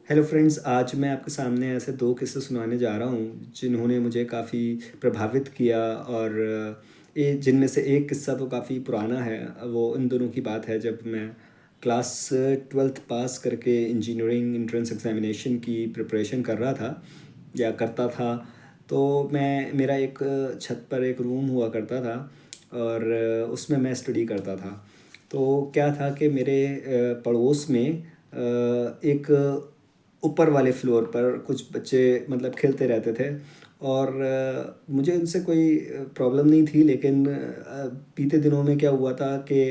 Hello friends, आज मैं आपके सामने ऐसे 2 किस्से सुनाने जा रहा हूँ जिन्होंने मुझे काफ़ी प्रभावित किया। और ये जिनमें से एक किस्सा तो काफ़ी पुराना है। वो इन दोनों की बात है जब मैं क्लास 12th पास करके इंजीनियरिंग एंट्रेंस एग्ज़ामिनेशन की प्रिपरेशन कर रहा था या करता था। तो मैं मेरा एक छत पर एक रूम हुआ करता था और उसमें मैं स्टडी करता था। तो क्या था कि मेरे पड़ोस में एक ऊपर वाले फ्लोर पर कुछ बच्चे मतलब खेलते रहते थे। और मुझे उनसे कोई प्रॉब्लम नहीं थी, लेकिन बीते दिनों में क्या हुआ था कि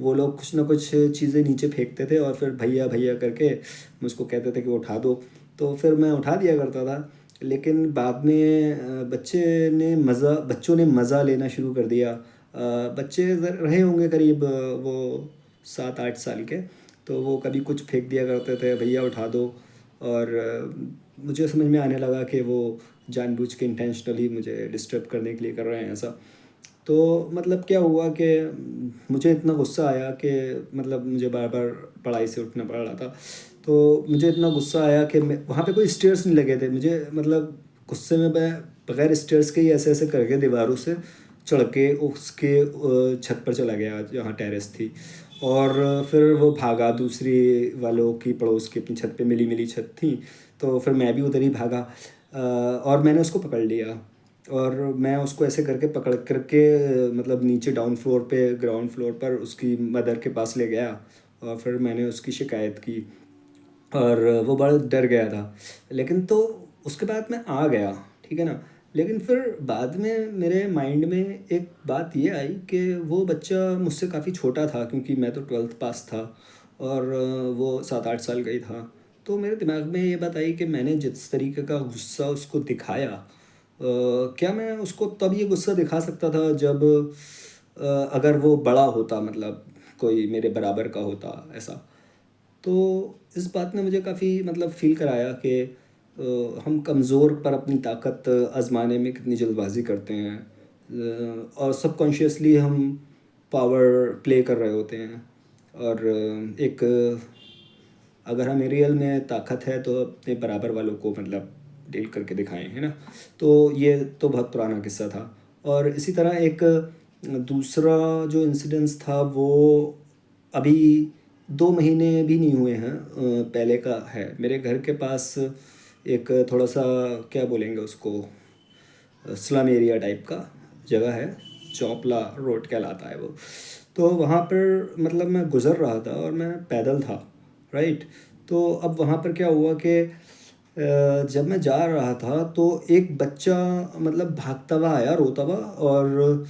वो लोग कुछ ना कुछ चीज़ें नीचे फेंकते थे और फिर भैया भैया करके मुझको कहते थे कि उठा दो। तो फिर मैं उठा दिया करता था। लेकिन बाद में बच्चों ने मज़ा लेना शुरू कर दिया। बच्चे रहे होंगे करीब वो 7-8 साल के। तो वो कभी कुछ फेंक दिया करते थे, भैया उठा दो। और मुझे समझ में आने लगा कि वो जानबूझ के इंटेंशनली मुझे डिस्टर्ब करने के लिए कर रहे हैं ऐसा। तो मतलब क्या हुआ कि मुझे इतना गुस्सा आया कि मतलब मुझे बार बार पढ़ाई से उठना पड़ रहा था। तो मुझे इतना गुस्सा आया कि मैं वहाँ पे कोई स्टेयर्स नहीं लगे थे, मुझे मतलब गुस्से में मैं बगैर स्टेयर्स के ही ऐसे ऐसे करके दीवारों से चढ़ के उसके छत पर चला गया जहाँ टेरेस थी। और फिर वो भागा दूसरी वालों की, पड़ोस की अपनी छत पे मिली मिली छत थी। तो फिर मैं भी उधर ही भागा और मैंने उसको पकड़ लिया। और मैं उसको ऐसे करके पकड़ करके मतलब नीचे डाउन फ्लोर पे ग्राउंड फ्लोर पर उसकी मदर के पास ले गया। और फिर मैंने उसकी शिकायत की और वो बड़ा डर गया था। लेकिन तो उसके बाद मैं आ गया, ठीक है ना। लेकिन फिर बाद में मेरे माइंड में एक बात ये आई कि वो बच्चा मुझसे काफ़ी छोटा था, क्योंकि मैं तो 12th पास था और वो 7-8 साल का ही था। तो मेरे दिमाग में ये बात आई कि मैंने जिस तरीके का गुस्सा उसको दिखाया, क्या मैं उसको तब ये गुस्सा दिखा सकता था जब अगर वो बड़ा होता, मतलब कोई मेरे बराबर का होता ऐसा। तो इस बात ने मुझे काफ़ी मतलब फ़ील कराया कि हम कमज़ोर पर अपनी ताकत आज़माने में कितनी जल्दबाज़ी करते हैं। और सबकॉन्शियसली हम पावर प्ले कर रहे होते हैं। और एक अगर हमें रियल में ताकत है तो अपने बराबर वालों को मतलब डील करके दिखाएं, है ना। तो ये तो बहुत पुराना किस्सा था। और इसी तरह एक दूसरा जो इंसिडेंस था वो अभी 2 महीने भी नहीं हुए हैं पहले का है। मेरे घर के पास एक थोड़ा सा, क्या बोलेंगे उसको, स्लम एरिया टाइप का जगह है। चौपला रोड कहलाता है वो। तो वहाँ पर मतलब मैं गुज़र रहा था और मैं पैदल था, राइट। तो अब वहाँ पर क्या हुआ कि जब मैं जा रहा था तो एक बच्चा मतलब भागता हुआ आया, रोता हुआ। और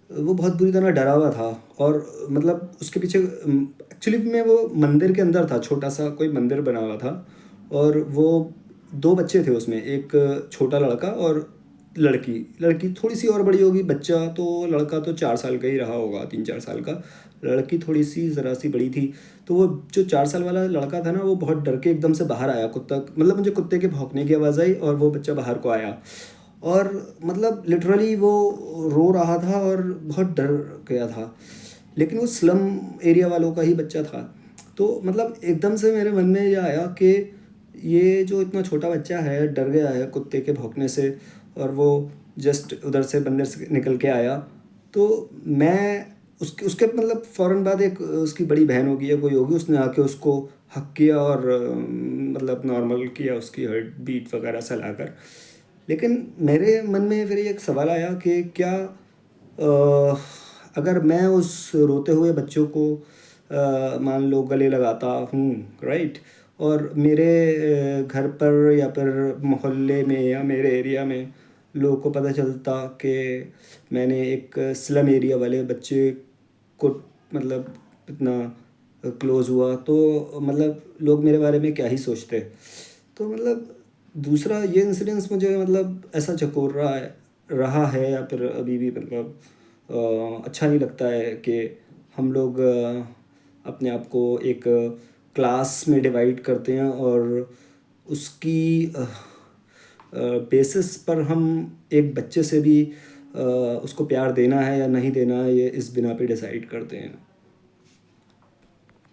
वो बहुत बुरी तरह डरा हुआ था। और मतलब उसके पीछे एक्चुअली में वो मंदिर के अंदर था, छोटा सा कोई मंदिर बना हुआ था। और वो 2 बच्चे थे उसमें, एक छोटा लड़का और लड़की। लड़की थोड़ी सी और बड़ी होगी, बच्चा तो लड़का तो 4 साल का ही रहा होगा, 3-4 साल का। लड़की थोड़ी सी ज़रा सी बड़ी थी। तो वो जो 4 साल वाला लड़का था ना, वो बहुत डर के एकदम से बाहर आया। कुत्ता मतलब मुझे कुत्ते के भौंकने की आवाज़ आई और वो बच्चा बाहर को आया। और मतलब लिटरली वो रो रहा था और बहुत डर गया था। लेकिन वो स्लम एरिया वालों का ही बच्चा था। तो मतलब एकदम से मेरे मन में ये आया कि ये जो इतना छोटा बच्चा है डर गया है कुत्ते के भौंकने से, और वो जस्ट उधर से बंदर से निकल के आया। तो मैं उसके उसके मतलब फ़ौरन बाद एक उसकी बड़ी बहन होगी या कोई होगी, उसने आके उसको हक किया और मतलब नॉर्मल किया उसकी हार्ट बीट वगैरह सहलाकर। लेकिन मेरे मन में फिर एक सवाल आया कि क्या अगर मैं उस रोते हुए बच्चों को मान लो गले लगाता हूँ, राइट। और मेरे घर पर या फिर मोहल्ले में या मेरे एरिया में लोगों को पता चलता कि मैंने एक स्लम एरिया वाले बच्चे को मतलब इतना क्लोज़ हुआ, तो मतलब लोग मेरे बारे में क्या ही सोचते। तो मतलब दूसरा ये इंसिडेंस मुझे मतलब ऐसा चकोर रहा है या फिर अभी भी मतलब अच्छा नहीं लगता है कि हम लोग अपने आप को एक क्लास में डिवाइड करते हैं और उसकी बेसिस पर हम एक बच्चे से भी उसको प्यार देना है या नहीं देना है, ये इस बिना पे डिसाइड करते हैं।